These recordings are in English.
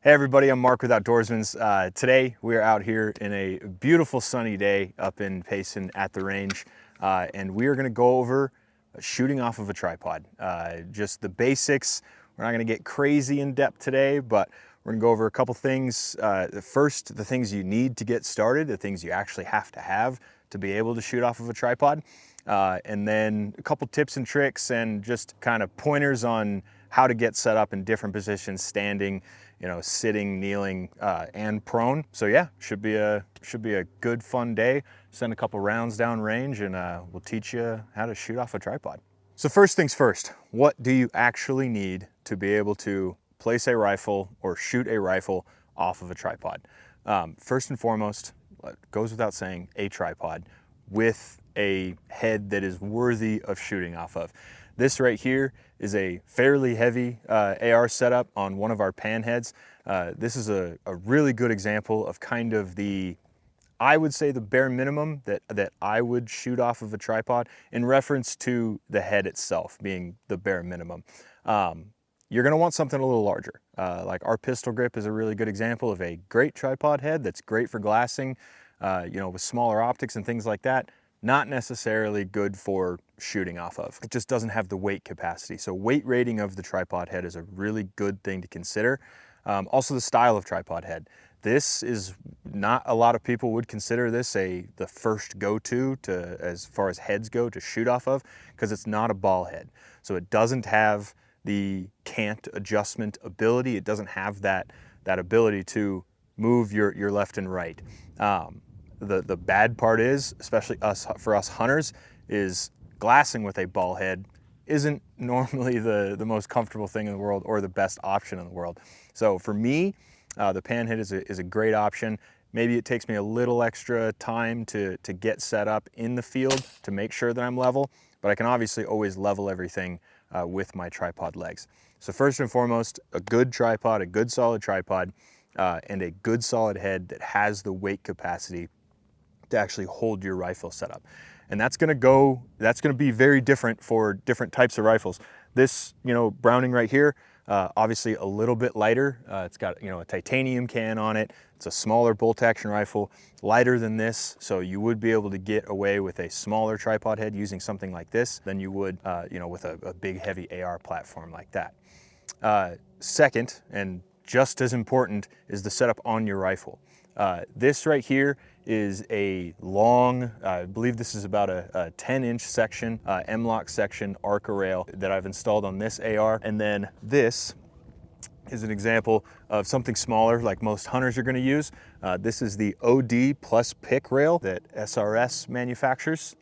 Hey everybody, I'm Mark with Outdoorsmans. Today we are out here in a beautiful sunny day up in Payson at the range, and we are going to go over shooting off of a tripod. Just the basics. We're not going to get crazy in depth today, but we're going to go over a couple things. First, the things you need to get started, the things you actually have to be able to shoot off of a tripod, and then a couple tips and tricks and just kind of pointers on how to get set up in different positions, standing, sitting, kneeling, and prone. So yeah, should be a good fun day. Send a couple rounds down range and we'll teach you how to shoot off a tripod. So first things first, what do you actually need to be able to place a rifle or shoot a rifle off of a tripod? First and foremost, goes without saying, a tripod with a head that is worthy of shooting off of. This right here is a fairly heavy AR setup on one of our pan heads. This is a really good example of kind of I would say the bare minimum that I would shoot off of a tripod in reference to the head itself being the bare minimum. You're gonna want something a little larger. Like our pistol grip is a really good example of a great tripod head that's great for glassing, with smaller optics and things like that. Not necessarily good for shooting off of. It just doesn't have the weight capacity. So weight rating of the tripod head is a really good thing to consider. Also the style of tripod head. This is not a lot of people would consider this the first go-to as far as heads go to shoot off of, because it's not a ball head. So it doesn't have the cant adjustment ability. It doesn't have that ability to move your left and right. The bad part is, especially for us hunters, is glassing with a ball head isn't normally the most comfortable thing in the world or the best option in the world. So for me, the pan head is a great option. Maybe it takes me a little extra time to get set up in the field to make sure that I'm level, but I can obviously always level everything with my tripod legs. So first and foremost, a good tripod, a good solid tripod, and a good solid head that has the weight capacity to actually hold your rifle setup. And that's gonna be very different for different types of rifles. This, Browning right here, obviously a little bit lighter. It's got, a titanium can on it. It's a smaller bolt action rifle, lighter than this. So you would be able to get away with a smaller tripod head using something like this than you would, with a big heavy AR platform like that. Second, and just as important, is the setup on your rifle. This right here is a long, I believe this is about a 10-inch section, M-LOK section Arca rail that I've installed on this AR. And then this is an example of something smaller like most hunters are gonna use. This is the OD plus pick rail that SRS manufactures.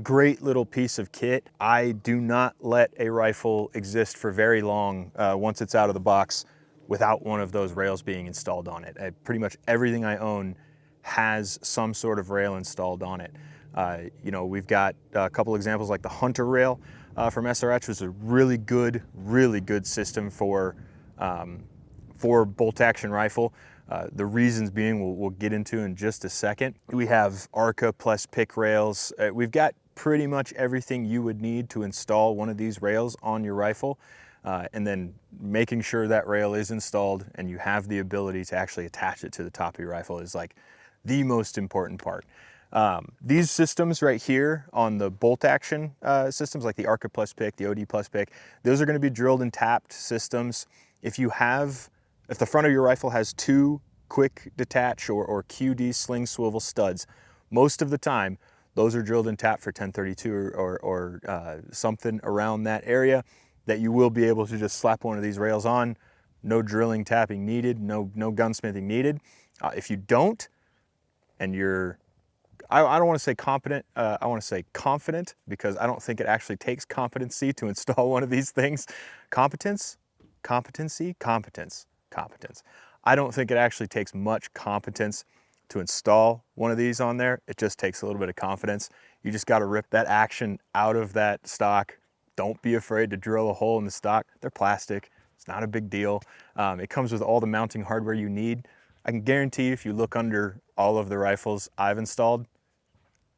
Great little piece of kit. I do not let a rifle exist for very long once it's out of the box without one of those rails being installed on it. Pretty much everything I own has some sort of rail installed on it. We've got a couple examples like the Hunter rail from SRS, which is a really good system for bolt action rifle. The reasons being we'll get into in just a second. We have Arca plus pick rails. We've got pretty much everything you would need to install one of these rails on your rifle. And then making sure that rail is installed and you have the ability to actually attach it to the top of your rifle is like the most important part. These systems right here on the bolt action systems, like the Arca plus pick, the OD plus pick, those are going to be drilled and tapped systems. If the front of your rifle has two quick detach or QD sling swivel studs, most of the time those are drilled and tapped for 1032 or something around that area, that you will be able to just slap one of these rails on. No drilling, tapping needed, no gunsmithing needed. If you don't, and I don't want to say competent, I want to say confident, because I don't think it actually takes competency to install one of these things. Competence, competency, competence. I don't think it actually takes much competence to install one of these on there. It just takes a little bit of confidence. You just got to rip that action out of that stock. Don't be afraid to drill a hole in the stock. They're plastic. It's not a big deal. It comes with all the mounting hardware you need. I can guarantee if you look under all of the rifles I've installed,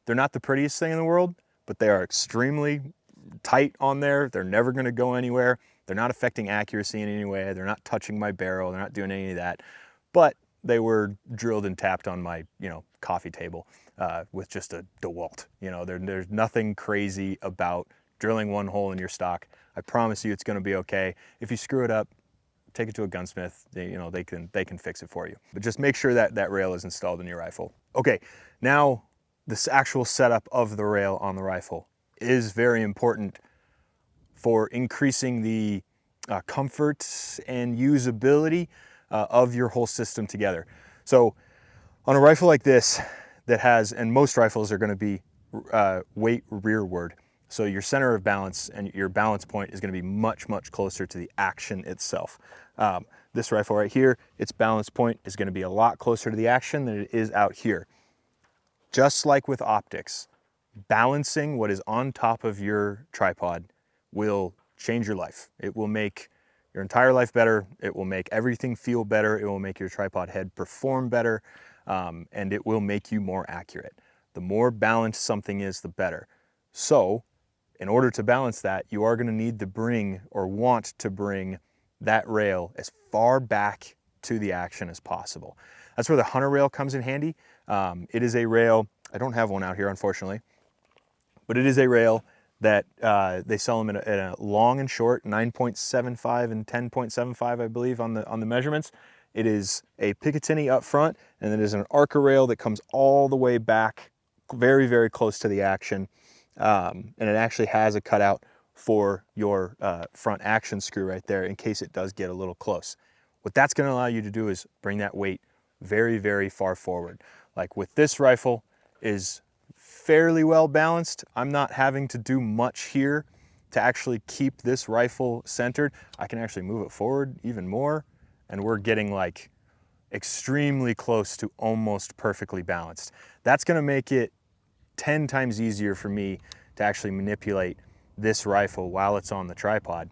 they're not the prettiest thing in the world, but they are extremely tight on there. They're never going to go anywhere. They're not affecting accuracy in any way. They're not touching my barrel. They're not doing any of that. But they were drilled and tapped on my, coffee table with just a DeWalt. There's nothing crazy about drilling one hole in your stock. I promise you it's going to be okay. If you screw it up, take it to a gunsmith. They can fix it for you. But just make sure that that rail is installed in your rifle. Okay, now this actual setup of the rail on the rifle is very important for increasing the comfort and usability of your whole system together. So on a rifle like this that has, and most rifles are going to be weight rearward. So your center of balance and your balance point is going to be much, much closer to the action itself. This rifle right here, its balance point is going to be a lot closer to the action than it is out here. Just like with optics, balancing what is on top of your tripod will change your life. It will make your entire life better. It will make everything feel better. It will make your tripod head perform better, and it will make you more accurate. The more balanced something is, the better. So in order to balance that, you are going to need to bring, or want to bring, that rail as far back to the action as possible. That's where the hunter rail comes in handy. It is a rail, I don't have one out here unfortunately, but it is a rail that they sell them in a long and short, 9.75 and 10.75, I believe, on the measurements. It is a Picatinny up front, and it is an Arca rail that comes all the way back, very, very close to the action. And it actually has a cutout for your front action screw right there in case it does get a little close. What that's going to allow you to do is bring that weight very, very far forward. Like with this rifle is fairly well balanced. I'm not having to do much here to actually keep this rifle centered. I can actually move it forward even more, and we're getting like extremely close to almost perfectly balanced. That's going to make it 10 times easier for me to actually manipulate this rifle while it's on the tripod.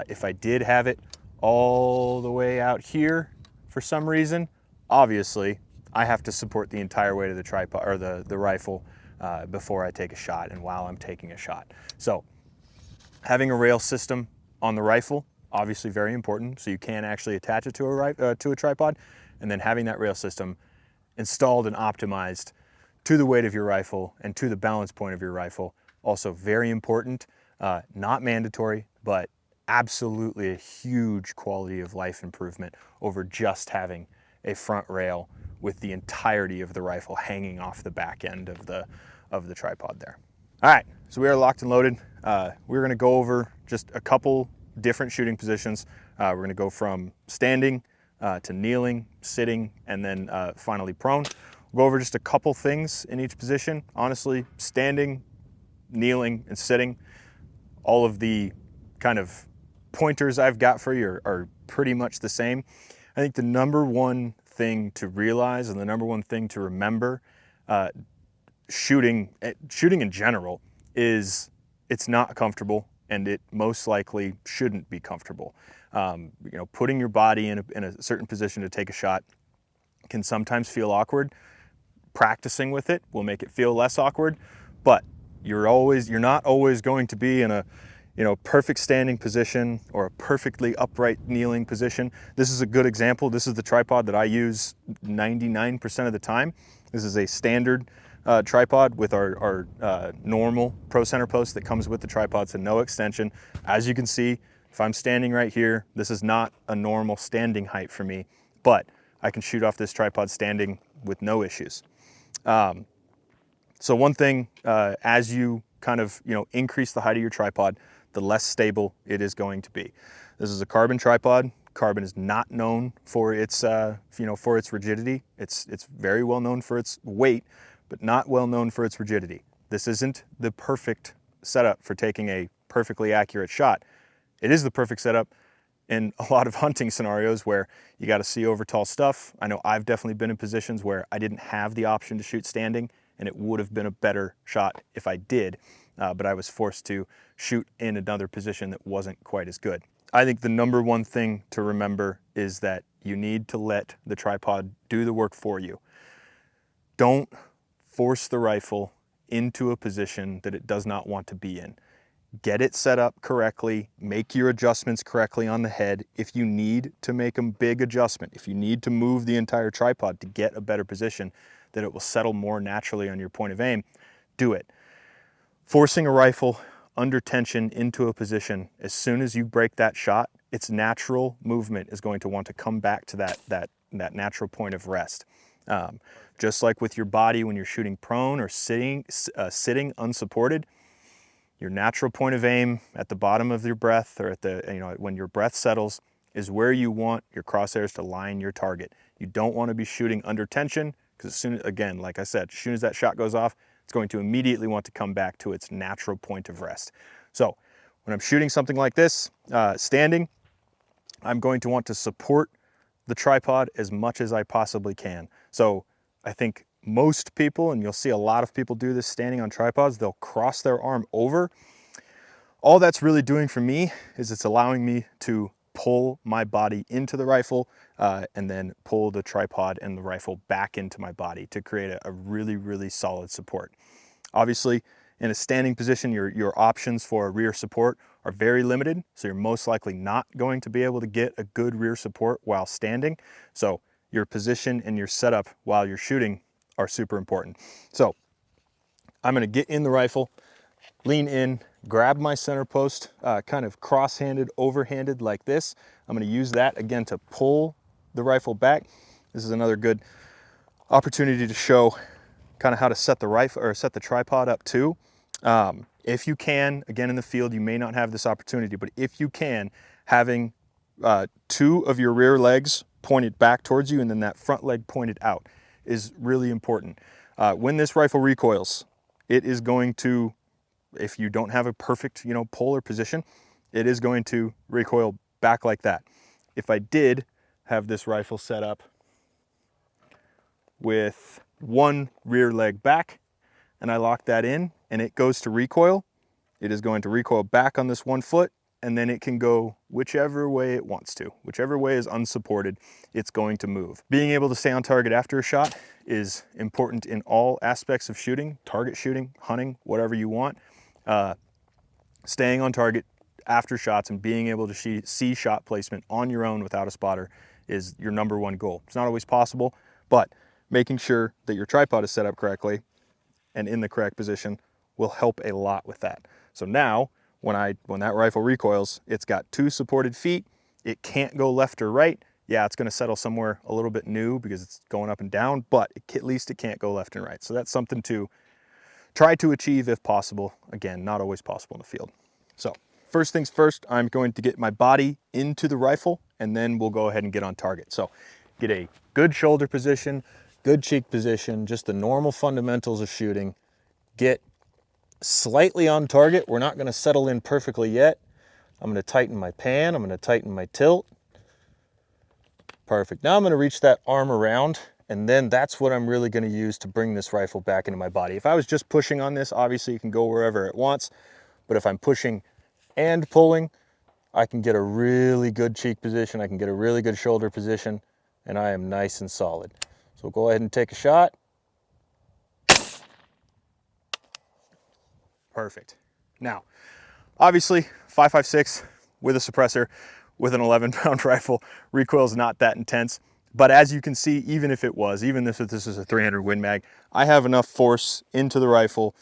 If I did have it all the way out here for some reason, obviously I have to support the entire weight of the tripod or the rifle before I take a shot and while I'm taking a shot. So having a rail system on the rifle, obviously very important, so you can actually attach it to a tripod, and then having that rail system installed and optimized to the weight of your rifle and to the balance point of your rifle, also very important. Not mandatory, but absolutely a huge quality of life improvement over just having a front rail with the entirety of the rifle hanging off the back end of the tripod there. All right, so we are locked and loaded. We're gonna go over just a couple different shooting positions. We're gonna go from standing to kneeling, sitting, and then finally prone. We'll go over just a couple things in each position. Honestly, standing, kneeling, and sitting, all of the kind of pointers I've got for you are pretty much the same. I think the number one thing to realize and the number one thing to remember shooting in general is it's not comfortable, and it most likely shouldn't be comfortable. Putting your body in a certain position to take a shot can sometimes feel awkward. Practicing with it will make it feel less awkward, but you're not always going to be in a perfect standing position or a perfectly upright kneeling position. This is a good example. This is the tripod that I use 99% of the time. This is a standard tripod with our normal Pro Center post that comes with the tripod, so no extension. As you can see, if I'm standing right here, this is not a normal standing height for me, but I can shoot off this tripod standing with no issues. So one thing, as you kind of increase the height of your tripod, the less stable it is going to be. This is a carbon tripod. Carbon is not known for its for its rigidity. It's very well known for its weight, but not well known for its rigidity. This isn't the perfect setup for taking a perfectly accurate shot. It is the perfect setup in a lot of hunting scenarios where you got to see over tall stuff. I know I've definitely been in positions where I didn't have the option to shoot standing, and it would have been a better shot if I did, but I was forced to shoot in another position that wasn't quite as good. I think the number one thing to remember is that you need to let the tripod do the work for you. Don't force the rifle into a position that it does not want to be in. get it set up correctly, make your adjustments correctly on the head. If you need to make a big adjustment, if you need to move the entire tripod to get a better position that it will settle more naturally on your point of aim, do it. Forcing a rifle under tension into a position, as soon as you break that shot, its natural movement is going to want to come back to that natural point of rest. Just like with your body when you're shooting prone or sitting unsupported, your natural point of aim at the bottom of your breath, or at the, when your breath settles, is where you want your crosshairs to line your target. You don't want to be shooting under tension, because as soon as, again, like I said, as soon as that shot goes off, it's going to immediately want to come back to its natural point of rest. So when I'm shooting something like this, standing, I'm going to want to support the tripod as much as I possibly can. So I think most people, and you'll see a lot of people do this standing on tripods, they'll cross their arm over. All that's really doing for me is it's allowing me to pull my body into the rifle and then pull the tripod and the rifle back into my body to create a really, really solid support. Obviously, in a standing position, your options for rear support are very limited, so you're most likely not going to be able to get a good rear support while standing. So your position and your setup while you're shooting are super important. So I'm gonna get in the rifle, lean in, grab my center post, kind of cross-handed, overhanded like this. I'm gonna use that again to pull the rifle back. This is another good opportunity to show kind of how to set the rifle or set the tripod up too. If you can, again in the field, you may not have this opportunity, but if you can, having two of your rear legs pointed back towards you and then that front leg pointed out is really important. When this rifle recoils, it is going to, if you don't have a perfect, polar position, it is going to recoil back like that. If I did have this rifle set up with one rear leg back and I lock that in and it goes to recoil, it is going to recoil back on this one foot, and then it can go whichever way it wants to. Whichever way is unsupported, it's going to move. Being able to stay on target after a shot is important in all aspects of shooting, target shooting, hunting, whatever you want. Staying on target after shots and being able to see shot placement on your own without a spotter is your number one goal. It's not always possible, but making sure that your tripod is set up correctly and in the correct position will help a lot with that. So now, when that rifle recoils, it's got two supported feet. It can't go left or right. Yeah, it's gonna settle somewhere a little bit new because it's going up and down, but at least it can't go left and right. So that's something to try to achieve if possible. Again, not always possible in the field. So first things first, I'm going to get my body into the rifle and then we'll go ahead and get on target. So get a good shoulder position, good cheek position, just the normal fundamentals of shooting. Get slightly on target. We're not gonna settle in perfectly yet. I'm gonna tighten my pan, I'm gonna tighten my tilt. Perfect. Now I'm gonna reach that arm around, and then that's what I'm really gonna use to bring this rifle back into my body. If I was just pushing on this, obviously it can go wherever it wants, but if I'm pushing and pulling, I can get a really good cheek position, I can get a really good shoulder position, and I am nice and solid. So go ahead and take a shot. Perfect. Now, obviously 5.56 with a suppressor with an 11-pound rifle, recoil is not that intense. But as you can see, even if this is a 300 Win Mag, I have enough force into the rifle,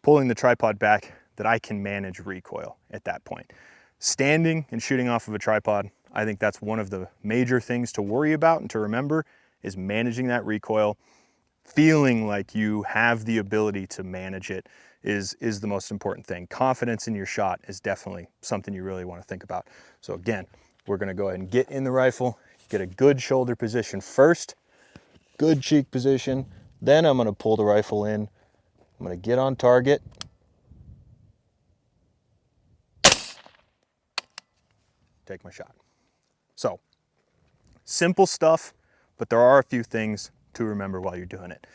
pulling the tripod back, that I can manage recoil at that point. Standing and shooting off of a tripod, I think that's one of the major things to worry about and to remember is managing that recoil. Feeling like you have the ability to manage it is the most important thing. Confidence in your shot is definitely something you really want to think about. So again, we're going to go ahead and get in the rifle, get a good shoulder position first, good cheek position, then I'm going to pull the rifle in. I'm going to get on target. Take my shot. So simple stuff, but there are a few things to remember while you're doing it.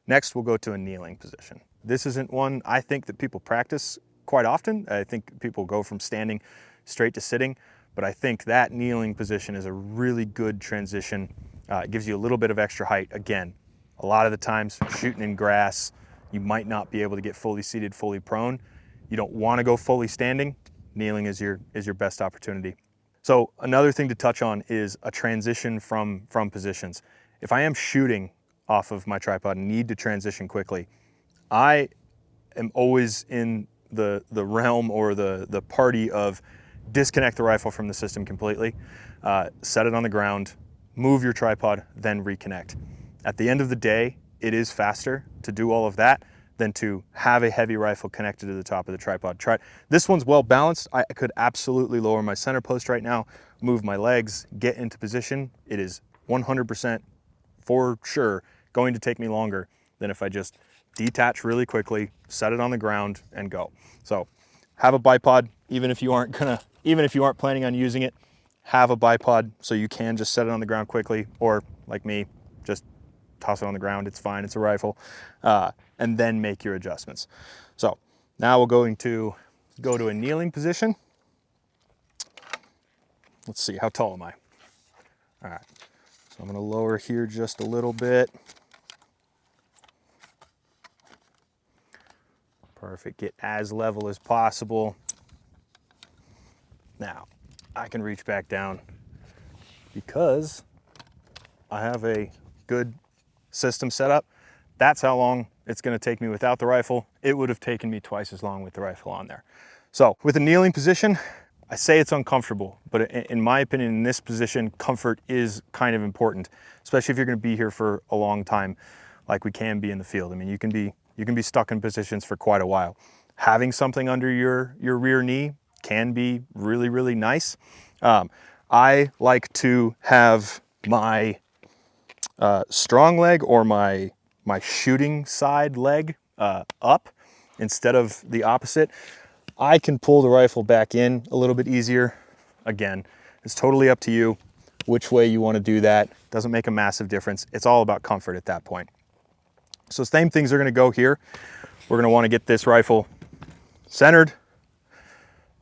Next, we'll go to a kneeling position. This isn't one I think that people practice quite often. I think people go from standing straight to sitting, but I think that kneeling position is a really good transition. It gives you a little bit of extra height. Again, a lot of the times shooting in grass, you might not be able to get fully seated, fully prone. you don't want to go fully standing, kneeling is your best opportunity. So another thing to touch on is a transition from positions. If I am shooting off of my tripod and need to transition quickly, I am always in the realm or the party of disconnect the rifle from the system completely, set it on the ground, move your tripod, then reconnect. At the end of the day, it is faster to do all of that than to have a heavy rifle connected to the top of the tripod. This one's well balanced. I could absolutely lower my center post right now, move my legs, get into position. It is 100% for sure going to take me longer than if I just detach really quickly, set it on the ground, and go. So have a bipod, even if you aren't planning on using it, have a bipod so you can just set it on the ground quickly, or like me, just toss it on the ground. It's fine, it's a rifle, and then make your adjustments. So now we're going to go to a kneeling position. Let's see, how tall am I? All right, so I'm gonna lower here just a little bit. Perfect, get as level as possible. Now, I can reach back down because I have a good system set up. That's how long it's gonna take me without the rifle. It would have taken me twice as long with the rifle on there. So with a kneeling position, I say it's uncomfortable, but in my opinion, in this position, comfort is kind of important, especially if you're gonna be here for a long time, like we can be in the field. I mean, you can be stuck in positions for quite a while. Having something under your rear knee can be really, really nice. I like to have my strong leg or my shooting side leg up instead of the opposite. I can pull the rifle back in a little bit easier. Again, it's totally up to you which way you want to do that. Doesn't make a massive difference. It's all about comfort at that point. So same things are going to go here. We're going to want to get this rifle centered.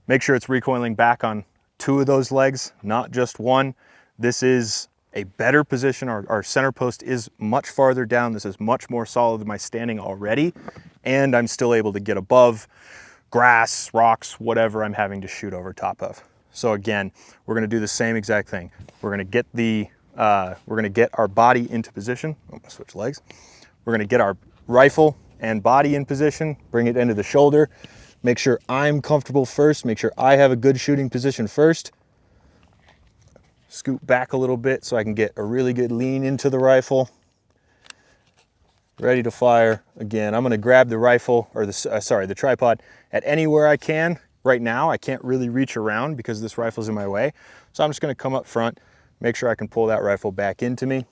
Make sure it's recoiling back on 2 of those legs, not just one. This is a better position. Our center post is much farther down. This is much more solid than my standing already, and I'm still able to get above grass, rocks, whatever I'm having to shoot over top of. So again, we're going to do the same exact thing. We're going to get our body into position. I'm going to switch legs. We're going to get our rifle and body in position, bring it into the shoulder, make sure I'm comfortable first, make sure I have a good shooting position first. Scoot back a little bit so I can get a really good lean into the rifle. Ready to fire. Again, I'm going to grab the rifle, or the tripod, at anywhere I can. Right now, I can't really reach around because this rifle's in my way. So I'm just going to come up front, make sure I can pull that rifle back into me.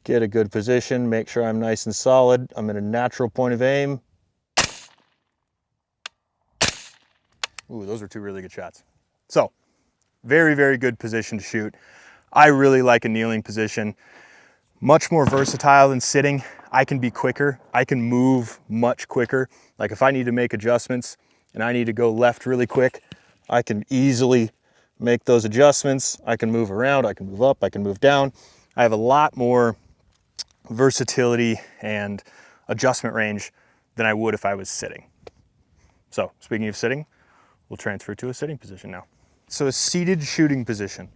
Get a good position, make sure I'm nice and solid. I'm in a natural point of aim. Ooh, those were 2 really good shots. So, very, very good position to shoot. I really like a kneeling position. Much more versatile than sitting. I can be quicker. I can move much quicker. Like if I need to make adjustments and I need to go left really quick, I can easily make those adjustments. I can move around, I can move up, I can move down. I have a lot more versatility and adjustment range than I would if I was sitting. So speaking of sitting, we'll transfer to a sitting position now. So a seated shooting position.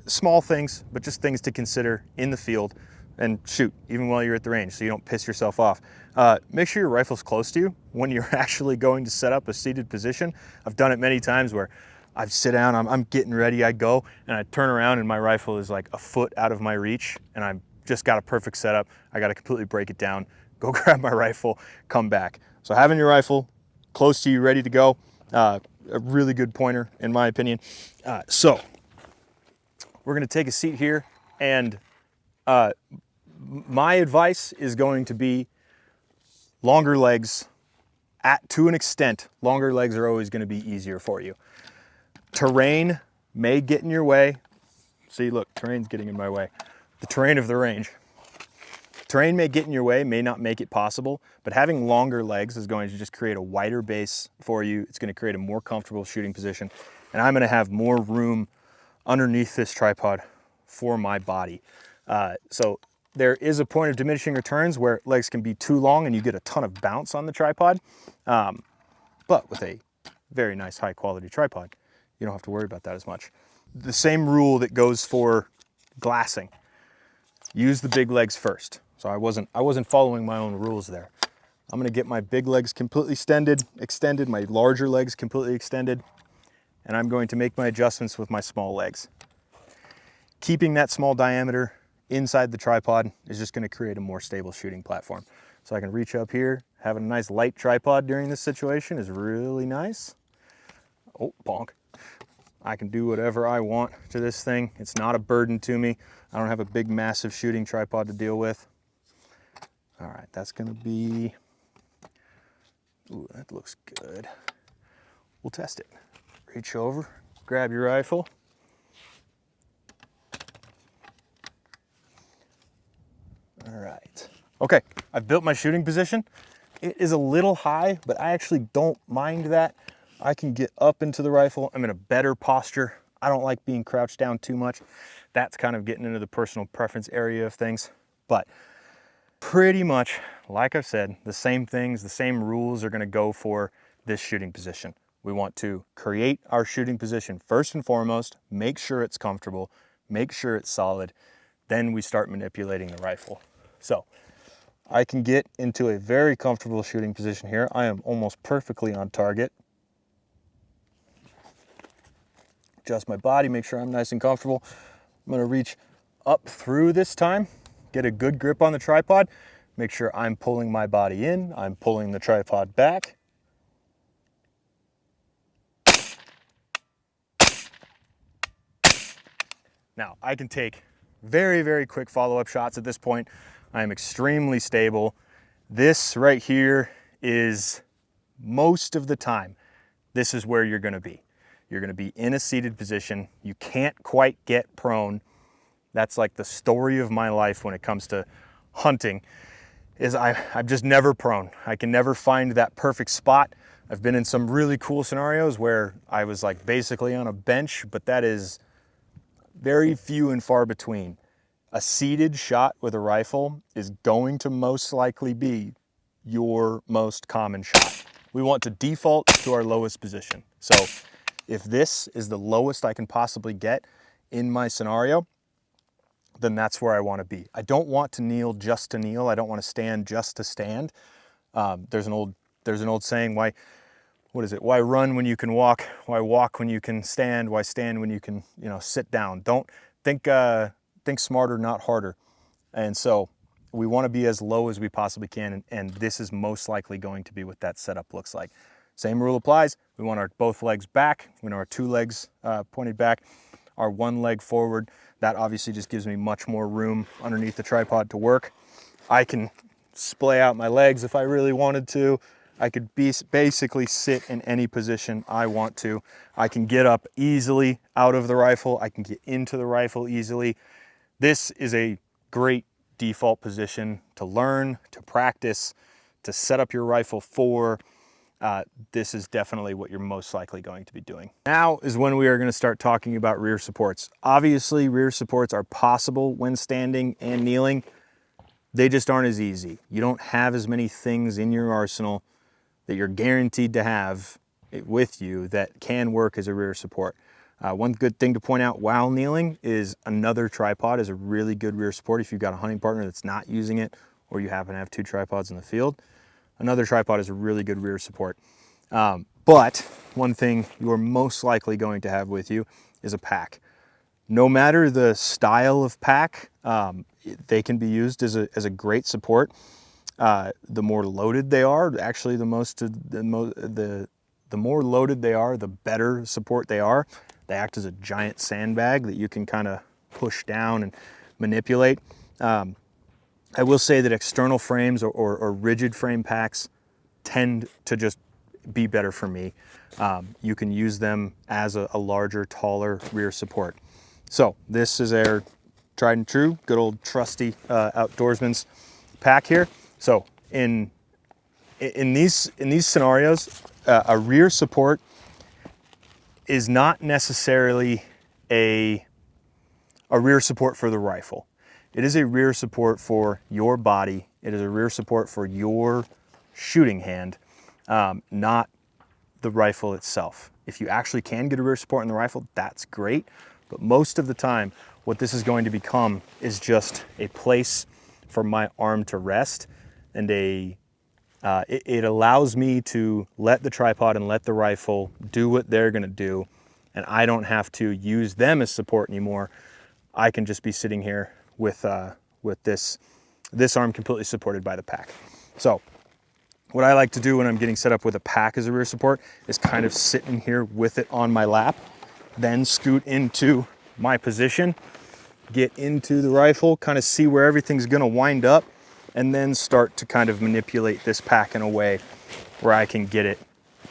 Small things, but just things to consider in the field and shoot, even while you're at the range, so you don't piss yourself off. Make sure your rifle's close to you when you're actually going to set up a seated position. I've done it many times where I sit down, I'm getting ready, I go, and I turn around and my rifle is like a foot out of my reach, and I've just got a perfect setup. I got to completely break it down, go grab my rifle, come back. So having your rifle close to you, ready to go, a really good pointer in my opinion. So we're going to take a seat here, and my advice is going to be longer legs. To an extent, longer legs are always going to be easier for you. Terrain may get in your way. See, look, terrain's getting in my way. The terrain of the range. Terrain may get in your way, may not make it possible, but having longer legs is going to just create a wider base for you. It's going to create a more comfortable shooting position, and I'm going to have more room underneath this tripod for my body. So there is a point of diminishing returns where legs can be too long and you get a ton of bounce on the tripod. But with a very nice high quality tripod, you don't have to worry about that as much. The same rule that goes for glassing. Use the big legs first. So I wasn't following my own rules there. I'm gonna get my big legs completely extended, my larger legs completely extended, and I'm going to make my adjustments with my small legs. Keeping that small diameter inside the tripod is just gonna create a more stable shooting platform. So I can reach up here, having a nice light tripod during this situation is really nice. Oh, bonk. I can do whatever I want to this thing. It's not a burden to me. I don't have a big, massive shooting tripod to deal with. All right, that's gonna be, ooh, that looks good. We'll test it. Reach over, grab your rifle. All right. Okay, I've built my shooting position. It is a little high, but I actually don't mind that. I can get up into the rifle. I'm in a better posture. I don't like being crouched down too much. That's kind of getting into the personal preference area of things. But pretty much, like I've said, the same things, the same rules are gonna go for this shooting position. We want to create our shooting position first and foremost, make sure it's comfortable, make sure it's solid, then we start manipulating the rifle. So I can get into a very comfortable shooting position here. I am almost perfectly on target. Adjust my body, make sure I'm nice and comfortable. I'm gonna reach up through this time, get a good grip on the tripod, make sure I'm pulling my body in, I'm pulling the tripod back. Now, I can take very, very quick follow-up shots at this point. I am extremely stable. This right here is, most of the time, this is where you're gonna be. You're gonna be in a seated position. You can't quite get prone. That's like the story of my life when it comes to hunting, is I'm just never prone. I can never find that perfect spot. I've been in some really cool scenarios where I was like basically on a bench, but that is very few and far between. A seated shot with a rifle is going to most likely be your most common shot. We want to default to our lowest position. So if this is the lowest I can possibly get in my scenario, then that's where I want to be. I don't want to kneel just to kneel. I don't want to stand just to stand. There's an old saying, what is it? Why run when you can walk? Why walk when you can stand? Why stand when you can, sit down? Don't think smarter, not harder. And so we want to be as low as we possibly can, and this is most likely going to be what that setup looks like. Same rule applies. We want our both legs back. We want our two legs pointed back, our one leg forward. That obviously just gives me much more room underneath the tripod to work. I can splay out my legs if I really wanted to. I could basically sit in any position I want to. I can get up easily out of the rifle. I can get into the rifle easily. This is a great default position to learn, to practice, to set up your rifle for. This is definitely what you're most likely going to be doing. Now is when we are going to start talking about rear supports. Obviously, rear supports are possible when standing and kneeling. They just aren't as easy. You don't have as many things in your arsenal that you're guaranteed to have with you that can work as a rear support. One good thing to point out while kneeling is another tripod is a really good rear support if you've got a hunting partner that's not using it, or you happen to have two tripods in the field. Another tripod is a really good rear support. But one thing you're most likely going to have with you is a pack. No matter the style of pack, they can be used as a great support. The more loaded they are, actually the more loaded they are, the better support they are. They act as a giant sandbag that you can kind of push down and manipulate. I will say that external frames or rigid frame packs tend to just be better for me. You can use them as a larger, taller rear support. So this is our tried and true, good old trusty Outdoorsman's pack here. So in these scenarios, a rear support is not necessarily a rear support for the rifle. It is a rear support for your body. It is a rear support for your shooting hand, not the rifle itself. If you actually can get a rear support in the rifle, that's great. But most of the time, what this is going to become is just a place for my arm to rest, and it allows me to let the tripod and let the rifle do what they're gonna do, and I don't have to use them as support anymore. I can just be sitting here with this arm completely supported by the pack. So what I like to do when I'm getting set up with a pack as a rear support is kind of sit in here with it on my lap, then scoot into my position, get into the rifle, kind of see where everything's gonna wind up, and then start to kind of manipulate this pack in a way where I can get it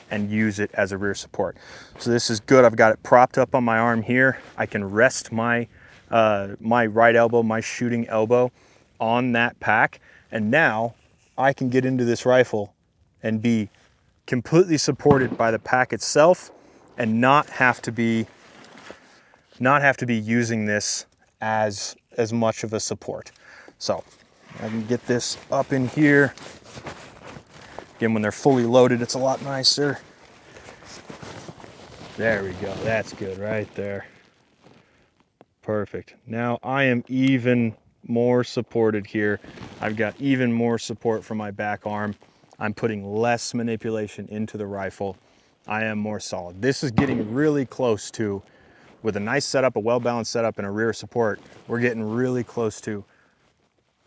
and use it as a rear support. So this is good. I've got it propped up on my arm here. I can rest my right elbow, my shooting elbow on that pack, and now I can get into this rifle and be completely supported by the pack itself and not have to be using this as much of a support. So I can get this up in here. Again, when they're fully loaded, it's a lot nicer. There we go. That's good right there. Perfect. Now I am even more supported here. I've got even more support from my back arm. I'm putting less manipulation into the rifle. I am more solid. This is getting really close to, with a nice setup, a well-balanced setup, and a rear support, we're getting really close to,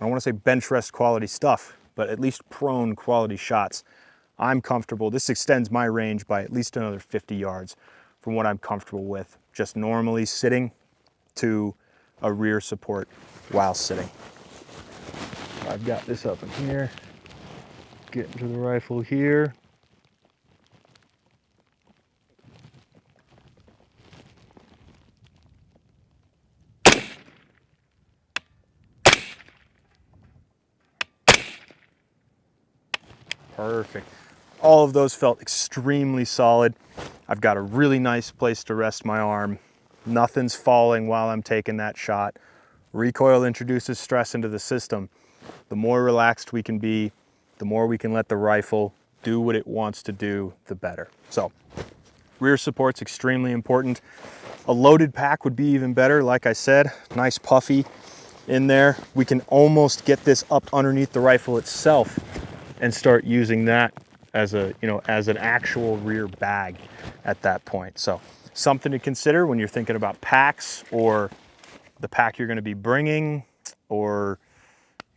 I don't want to say bench rest quality stuff, but at least prone quality shots. I'm comfortable. This extends my range by at least another 50 yards from what I'm comfortable with, just normally sitting to a rear support while sitting. I've got this up in here. Get into the rifle here. Perfect. All of those felt extremely solid. I've got a really nice place to rest my arm. Nothing's falling while I'm taking that shot. Recoil introduces stress into the system. The more relaxed we can be, the more we can let the rifle do what it wants to do, the better. So rear support's extremely important. A loaded pack would be even better. Like I said, nice puffy in there. We can almost get this up underneath the rifle itself and start using that as an actual rear bag at that point. So something to consider when you're thinking about packs, or the pack you're going to be bringing, or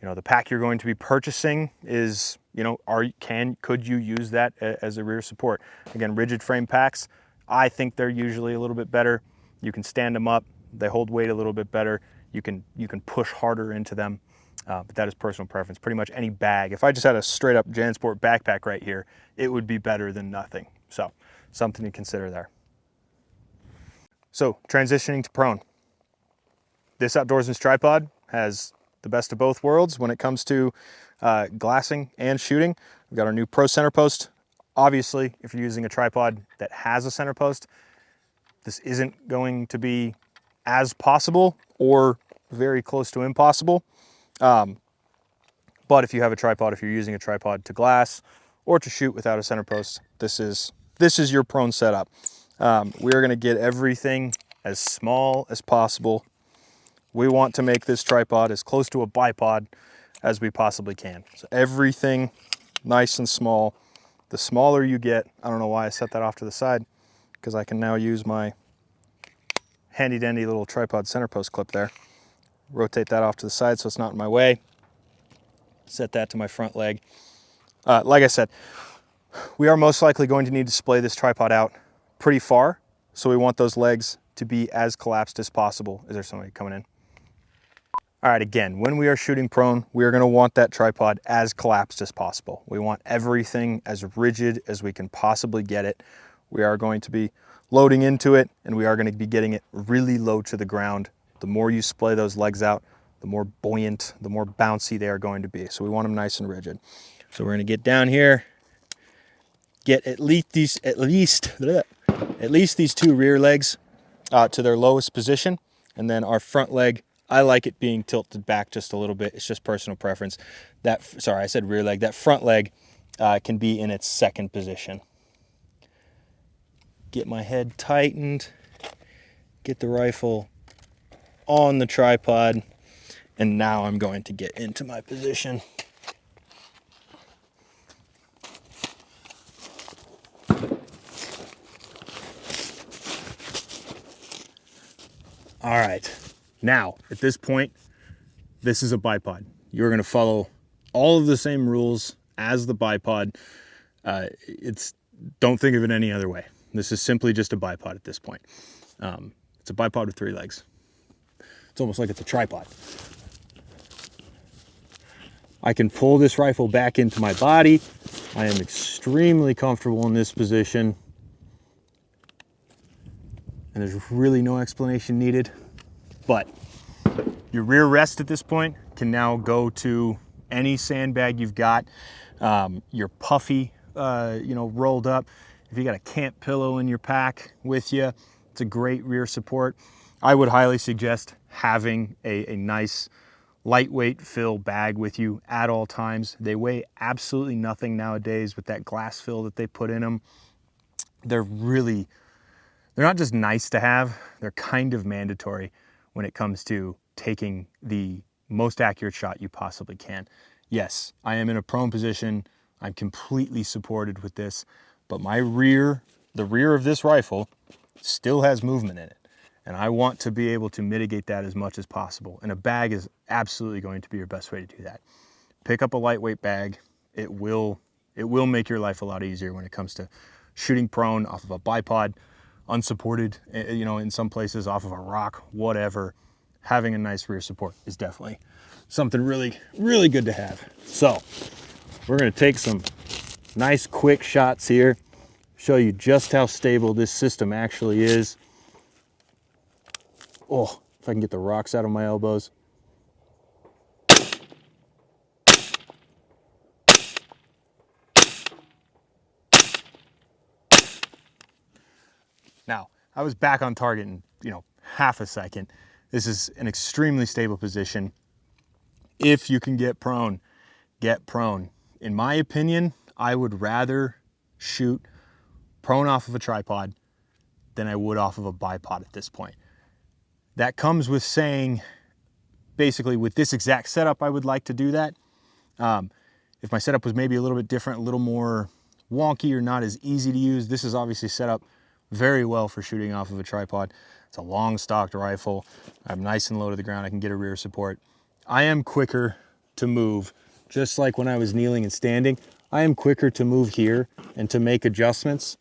the pack you're going to be purchasing is, could you use that as a rear support? Again, rigid frame packs, I think they're usually a little bit better. You can stand them up, they hold weight a little bit better. You can push harder into them, but that is personal preference. Pretty much any bag. If I just had a straight up JanSport backpack right here, it would be better than nothing. So something to consider there. So transitioning to prone. This Outdoorsman's tripod has the best of both worlds when it comes to glassing and shooting. We've got our new Pro center post. Obviously, if you're using a tripod that has a center post, this isn't going to be as possible or very close to impossible. But if you have a tripod, if you're using a tripod to glass or to shoot without a center post, this is your prone setup. We're gonna get everything as small as possible. We want to make this tripod as close to a bipod as we possibly can. So everything nice and small. The smaller you get, I don't know why I set that off to the side, because I can now use my handy dandy little tripod center post clip there. Rotate that off to the side so it's not in my way. Set that to my front leg. Like I said, we are most likely going to need to splay this tripod out pretty far. So we want those legs to be as collapsed as possible. Is there somebody coming in? All right, again, when we are shooting prone, we are gonna want that tripod as collapsed as possible. We want everything as rigid as we can possibly get it. We are going to be loading into it, and we are gonna be getting it really low to the ground. The more you splay those legs out, the more buoyant, the more bouncy they are going to be. So we want them nice and rigid. So we're gonna get down here, get at least these two rear legs to their lowest position, and then our front leg I like it being tilted back just a little bit. It's just personal preference. Sorry, I said rear leg. That front leg can be in its second position. Get my head tightened, get the rifle on the tripod, and now I'm going to get into my position. All right, now at this point, this is a bipod. You're going to follow all of the same rules as the bipod. Don't think of it any other way. This is simply just a bipod at this point. It's a bipod with 3 legs. It's almost like it's a tripod. I can pull this rifle back into my body. I am extremely comfortable in this position. And there's really no explanation needed. But your rear rest at this point can now go to any sandbag you've got. Your puffy, rolled up. If you got a camp pillow in your pack with you, it's a great rear support. I would highly suggest having a nice lightweight fill bag with you at all times. They weigh absolutely nothing nowadays with that glass fill that they put in them. They're not just nice to have, they're kind of mandatory when it comes to taking the most accurate shot you possibly can. Yes, I am in a prone position. I'm completely supported with this, but the rear of this rifle still has movement in it. And I want to be able to mitigate that as much as possible. And a bag is absolutely going to be your best way to do that. Pick up a lightweight bag. It will make your life a lot easier when it comes to shooting prone off of a bipod, unsupported, in some places off of a rock, whatever. Having a nice rear support is definitely something really, really good to have. So we're gonna take some nice quick shots here, show you just how stable this system actually is. Oh, if I can get the rocks out of my elbows. Now, I was back on target in, half a second. This is an extremely stable position. If you can get prone, get prone. In my opinion, I would rather shoot prone off of a tripod than I would off of a bipod at this point. That comes with saying, basically with this exact setup, I would like to do that. If my setup was maybe a little bit different, a little more wonky or not as easy to use, this is obviously set up very well for shooting off of a tripod. It's a long stocked rifle. I'm nice and low to the ground. I can get a rear support. I am quicker to move, just like when I was kneeling and standing. I am quicker to move here and to make adjustments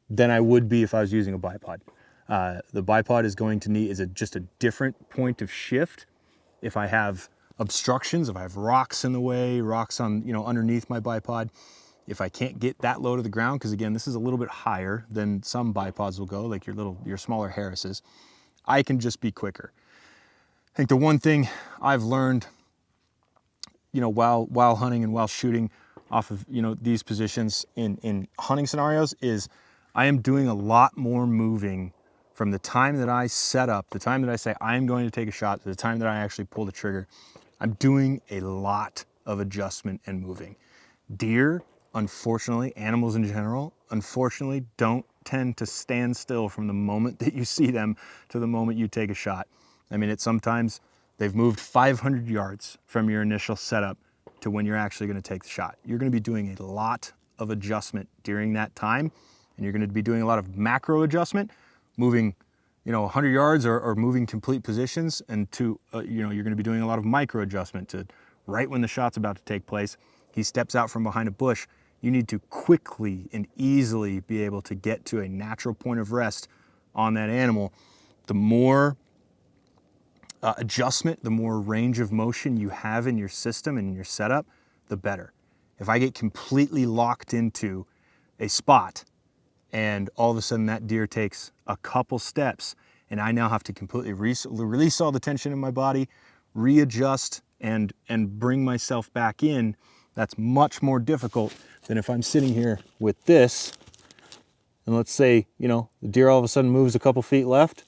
than I would be if I was using a bipod. The bipod is going to need just a different point of shift. If I have obstructions, if I have rocks in the way, rocks on underneath my bipod, if I can't get that low to the ground, because again, this is a little bit higher than some bipods will go, like your smaller Harris's, I can just be quicker. I think the one thing I've learned, while hunting and while shooting off of these positions in hunting scenarios is I am doing a lot more moving from the time that I set up, the time that I say I'm going to take a shot, to the time that I actually pull the trigger. I'm doing a lot of adjustment and moving. Deer, unfortunately, animals in general, unfortunately don't tend to stand still from the moment that you see them to the moment you take a shot. I mean, sometimes they've moved 500 yards from your initial setup to when you're actually going to take the shot. You're going to be doing a lot of adjustment during that time, and you're going to be doing a lot of macro adjustment, moving 100 yards or moving complete positions, and you're going to be doing a lot of micro adjustment to right when the shot's about to take place. He steps out from behind a bush. You need to quickly and easily be able to get to a natural point of rest on that animal. The more adjustment, the more range of motion you have in your system and in your setup, the better. If I get completely locked into a spot and all of a sudden that deer takes a couple steps and I now have to completely release all the tension in my body, readjust and bring myself back in, that's much more difficult than if I'm sitting here with this and let's say, the deer all of a sudden moves a couple feet left.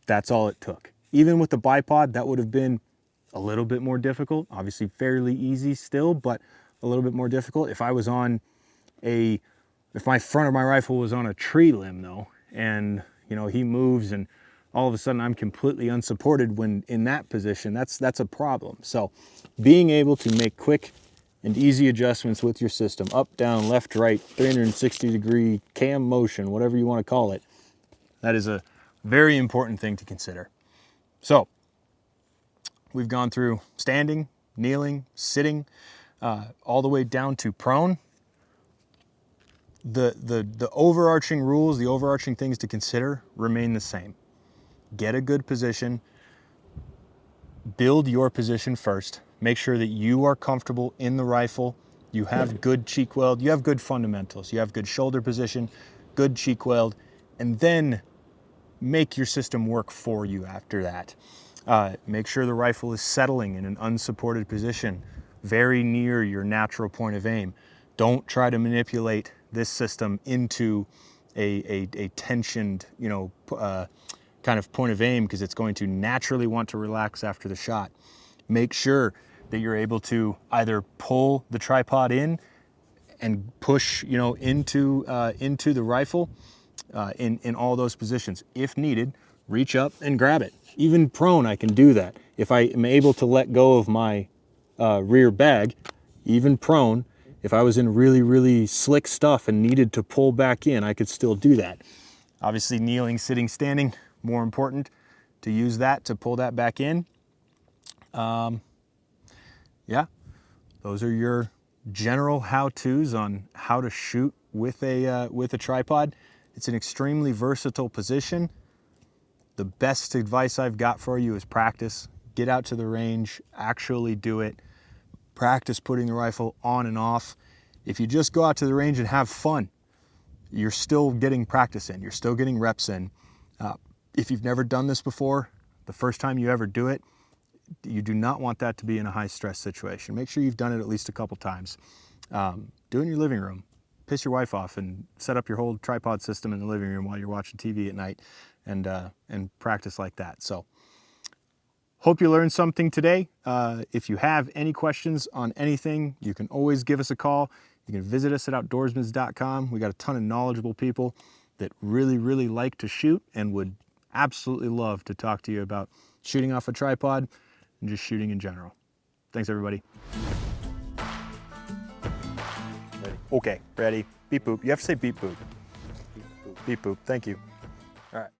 That's all it took. Even with the bipod, that would have been a little bit more difficult. Obviously fairly easy still, but a little bit more difficult. If I was on if my front of my rifle was on a tree limb though, and you know, he moves and all of a sudden I'm completely unsupported when in that position, that's a problem. So being able to make quick and easy adjustments with your system, up, down, left, right, 360-degree cam motion, whatever you want to call it, that is a very important thing to consider. So we've gone through standing, kneeling, sitting, all the way down to prone. The overarching rules, the overarching things to consider remain the same. Get a good position, build your position first, make sure that you are comfortable in the rifle, you have good cheek weld, you have good fundamentals, you have good shoulder position, good cheek weld, and then make your system work for you after that. Make sure the rifle is settling in an unsupported position, very near your natural point of aim. Don't try to manipulate this system into a tensioned, you know, kind of point of aim, because it's going to naturally want to relax after the shot. Make sure that you're able to either pull the tripod in and push, you know, into the rifle in all those positions. If needed, reach up and grab it. Even prone, I can do that. If I am able to let go of my rear bag, even prone, if I was in really, really slick stuff and needed to pull back in, I could still do that. Obviously, kneeling, sitting, standing, more important to use that to pull that back in. Yeah, those are your general how-tos on how to shoot with a tripod. It's an extremely versatile position. The best advice I've got for you is practice. Get out to the range, actually do it. Practice putting the rifle on and off. If you just go out to the range and have fun, you're still getting practice in, you're still getting reps in. If you've never done this before, the first time you ever do it, you do not want that to be in a high stress situation. Make sure you've done it at least a couple times. Do it in your living room. Piss your wife off and set up your whole tripod system in the living room while you're watching TV at night, and practice like that. So hope you learned something today. If you have any questions on anything, you can always give us a call. You can visit us at outdoorsmans.com. We got a ton of knowledgeable people that really, really like to shoot and would absolutely love to talk to you about shooting off a tripod and just shooting in general. Thanks, everybody. Ready? Okay, ready. Beep boop. You have to say beep boop. Beep boop. Beep boop. Thank you. All right.